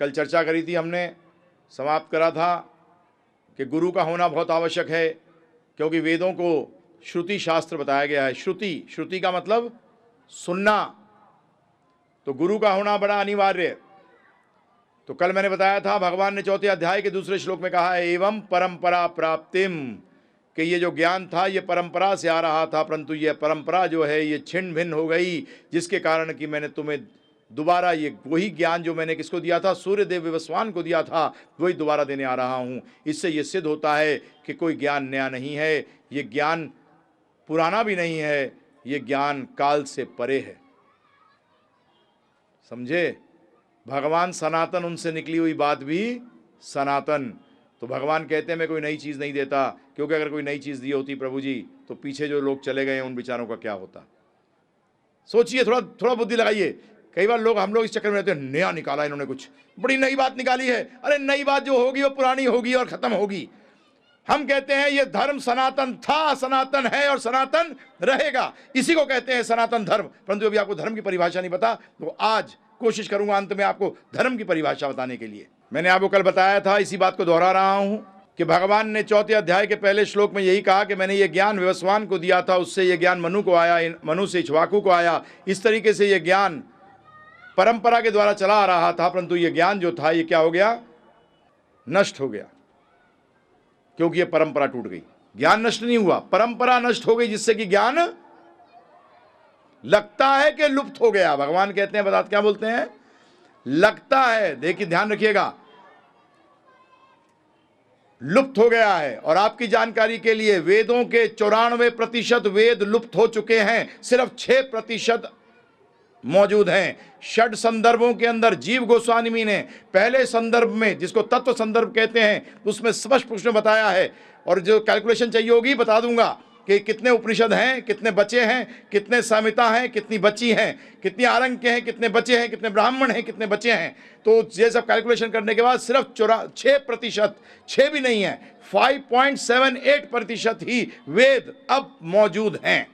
कल चर्चा करी थी हमने, समाप्त करा था कि गुरु का होना बहुत आवश्यक है, क्योंकि वेदों को श्रुति शास्त्र बताया गया है। श्रुति, श्रुति का मतलब सुनना, तो गुरु का होना बड़ा अनिवार्य है। तो कल मैंने बताया था, भगवान ने 4 अध्याय के दूसरे श्लोक में कहा है, एवं परंपरा प्राप्तिम, कि ये जो ज्ञान था ये परंपरा से आ रहा था, परंतु ये परंपरा जो है ये छिन्न भिन्न हो गई, जिसके कारण कि मैंने तुम्हें दोबारा ये वही ज्ञान जो मैंने किसको दिया था, सूर्यदेव विवस्वान को दिया था, वही दोबारा देने आ रहा हूँ। इससे ये सिद्ध होता है कि कोई ज्ञान नया नहीं है, ये ज्ञान पुराना भी नहीं है, ये ज्ञान काल से परे है। समझे? भगवान सनातन, उनसे निकली हुई बात भी सनातन। तो भगवान कहते हैं मैं कोई नई चीज़ नहीं देता, क्योंकि अगर कोई नई चीज़ दी होती प्रभु जी तो पीछे जो लोग चले गए हैं उन बेचारों का क्या होता। सोचिए, थोड़ा थोड़ा बुद्धि लगाइए। कई बार हम लोग इस चक्कर में रहते हैं, नया निकाला इन्होंने, कुछ बड़ी नई बात निकाली है। अरे नई बात जो होगी वो पुरानी होगी और ख़त्म होगी। हम कहते हैं ये धर्म सनातन था, सनातन है और सनातन रहेगा, इसी को कहते हैं सनातन धर्म। परंतु अभी आपको धर्म की परिभाषा नहीं पता, तो आज कोशिश करूंगा अंत में आपको धर्म की परिभाषा बताने के लिए। मैंने आपको कल बताया था, इसी बात को दोहरा रहा हूं, कि भगवान ने 4 अध्याय के पहले श्लोक में यही कहा कि मैंने ये ज्ञान विवस्वान को दिया था, उससे ये ज्ञान मनु को आया, मनु से इक्ष्वाकु को आया। इस तरीके से ये ज्ञान परंपरा के द्वारा चला आ रहा था, परंतु ये ज्ञान जो था ये क्या हो गया, नष्ट हो गया, क्योंकि ये परंपरा टूट गई। ज्ञान नष्ट नहीं हुआ, परंपरा नष्ट हो गई, जिससे कि ज्ञान लगता है कि लुप्त हो गया। भगवान कहते हैं, बताते क्या बोलते हैं, लगता है, देखिए ध्यान रखिएगा, लुप्त हो गया है। और आपकी जानकारी के लिए, वेदों के 94% वेद लुप्त हो चुके हैं, सिर्फ 6% मौजूद हैं। 6 संदर्भों के अंदर जीव गोस्वामी ने पहले संदर्भ में, जिसको तत्व संदर्भ कहते हैं, उसमें स्पष्ट पुष्ट में बताया है। और जो कैलकुलेशन चाहिए होगी बता दूंगा कि कितने उपनिषद हैं, कितने बचे हैं, कितने संहिता हैं, कितनी बची हैं, कितनी आरंक हैं, कितने बचे हैं, कितने ब्राह्मण हैं, कितने बचे हैं। तो ये सब कैलकुलेशन करने के बाद सिर्फ 6%, 6 भी नहीं है, 5.78% ही वेद अब मौजूद हैं।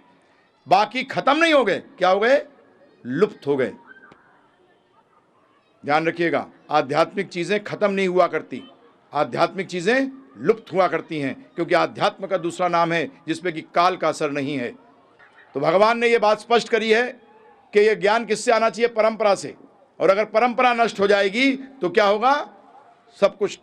बाकी खत्म नहीं हो गए, क्या हो गए, लुप्त हो गए। ध्यान रखिएगा, आध्यात्मिक चीजें खत्म नहीं हुआ करती, आध्यात्मिक चीजें लुप्त हुआ करती हैं, क्योंकि आध्यात्म का दूसरा नाम है जिसपे कि काल का असर नहीं है। तो भगवान ने यह बात स्पष्ट करी है कि यह ज्ञान किससे आना चाहिए, परंपरा से। और अगर परंपरा नष्ट हो जाएगी तो क्या होगा, सब कुछ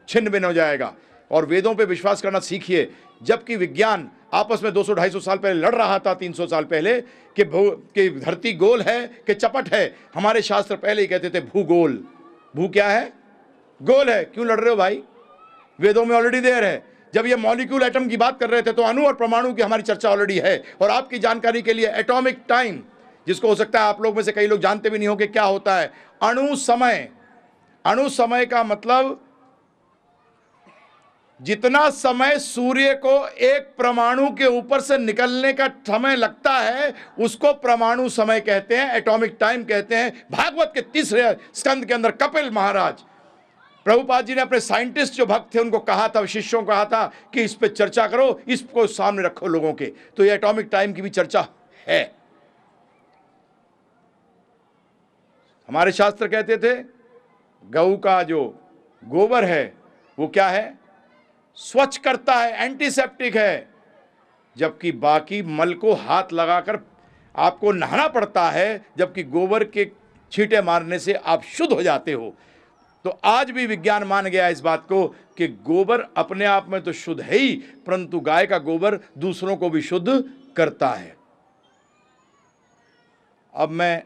छिन्न भिन्न हो जाएगा। और वेदों पे विश्वास करना सीखिए। जबकि विज्ञान आपस में 200-250 साल पहले लड़ रहा था, 300 साल पहले, कि धरती गोल है कि चपट है, हमारे शास्त्र पहले ही कहते थे भूगोल। भू क्या है, गोल है। क्यों लड़ रहे हो भाई, वेदों में ऑलरेडी देर है। जब ये मॉलिक्यूल एटम की बात कर रहे थे तो अणु और परमाणु की हमारी चर्चा ऑलरेडी है। और आपकी जानकारी के लिए एटॉमिक टाइम, जिसको हो सकता है आप लोग में से कई लोग जानते भी नहीं हो कि क्या होता है, अणु समय। अणु समय का मतलब जितना समय सूर्य को एक परमाणु के ऊपर से निकलने का समय लगता है उसको परमाणु समय कहते हैं, एटॉमिक टाइम कहते हैं। भागवत के 3रे स्कंद के अंदर कपिल महाराज, प्रभुपाद जी ने अपने साइंटिस्ट जो भक्त थे उनको कहा था, शिष्यों को कहा था कि इस पे चर्चा करो, इसको सामने रखो लोगों के। तो ये एटॉमिक टाइम की भी चर्चा है। हमारे शास्त्र कहते थे गऊ का जो गोबर है वो क्या है, स्वच्छ करता है, एंटीसेप्टिक है। जबकि बाकी मल को हाथ लगाकर आपको नहाना पड़ता है, जबकि गोबर के छींटे मारने से आप शुद्ध हो जाते हो। तो आज भी विज्ञान मान गया इस बात को कि गोबर अपने आप में तो शुद्ध है ही, परंतु गाय का गोबर दूसरों को भी शुद्ध करता है। अब मैं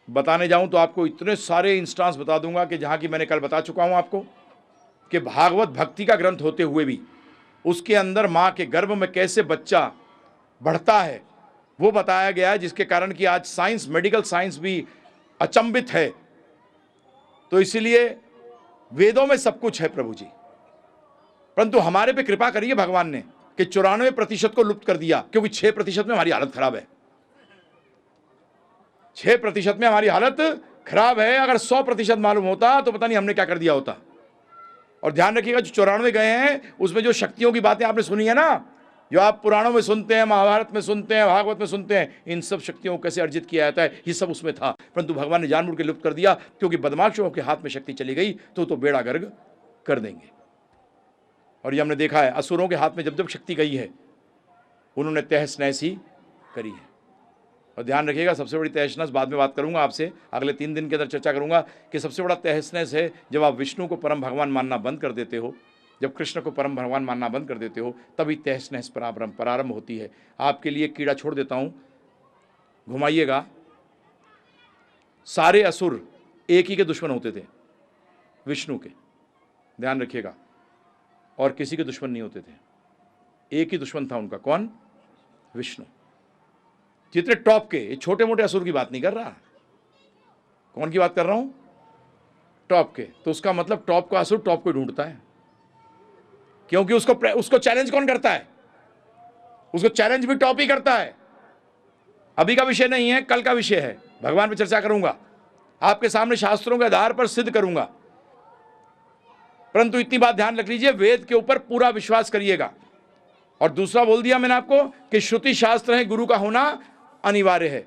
बताने जाऊं तो आपको इतने सारे इंस्टांस बता दूंगा कि जहां की मैंने कल बता चुका हूं आपको, कि भागवत भक्ति का ग्रंथ होते हुए भी उसके अंदर मां के गर्भ में कैसे बच्चा बढ़ता है वो बताया गया है, जिसके कारण कि आज साइंस, मेडिकल साइंस भी अचंभित है। तो इसीलिए वेदों में सब कुछ है प्रभु जी, परंतु हमारे पे कृपा करिए भगवान ने कि 94% को लुप्त कर दिया, क्योंकि 6% में हमारी हालत खराब है। 6% में हमारी हालत खराब है। अगर 100% मालूम होता तो पता नहीं हमने क्या कर दिया होता। और ध्यान रखिएगा, जो 94 गए हैं उसमें जो शक्तियों की बातें आपने सुनी है ना, जो आप पुराणों में सुनते हैं, महाभारत में सुनते हैं, भागवत में सुनते हैं, इन सब शक्तियों को कैसे अर्जित किया जाता है, ये सब उसमें था, परंतु भगवान ने जानबूझ के लुप्त कर दिया, क्योंकि बदमाशों के हाथ में शक्ति चली गई तो बेड़ा गर्क कर देंगे। और ये हमने देखा है, असुरों के हाथ में जब जब शक्ति गई है, उन्होंने तहस नहस ही करी है। और ध्यान रखिएगा, सबसे बड़ी तहस नहस, बाद में बात करूंगा आपसे, अगले 3 दिन के अंदर चर्चा करूंगा कि सबसे बड़ा तहस नहस है जब आप विष्णु को परम भगवान मानना बंद कर देते हो, जब कृष्ण को परम भगवान मानना बंद कर देते हो, तभी तहस नहस प्रारंभ होती है। आपके लिए कीड़ा छोड़ देता हूं, घुमाइएगा। सारे असुर एक ही के दुश्मन होते थे, विष्णु के, ध्यान रखिएगा, और किसी के दुश्मन नहीं होते थे, एक ही दुश्मन था उनका, कौन? विष्णु। जितने टॉप के, ये छोटे मोटे असुर की बात नहीं कर रहा, कौन की बात कर रहा हूं? टॉप के। तो उसका मतलब टॉप का असुर टॉप को ढूंढता है, क्योंकि उसको चैलेंज कौन करता है? उसको चैलेंज भी टॉप ही करता है। अभी का विषय नहीं है, कल का विषय है, भगवान पे चर्चा करूंगा, आपके सामने शास्त्रों के आधार पर सिद्ध करूंगा। परंतु इतनी बात ध्यान रख लीजिए, वेद के ऊपर पूरा विश्वास करिएगा। और दूसरा बोल दिया मैंने आपको कि श्रुति शास्त्र है, गुरु का होना अनिवार्य है।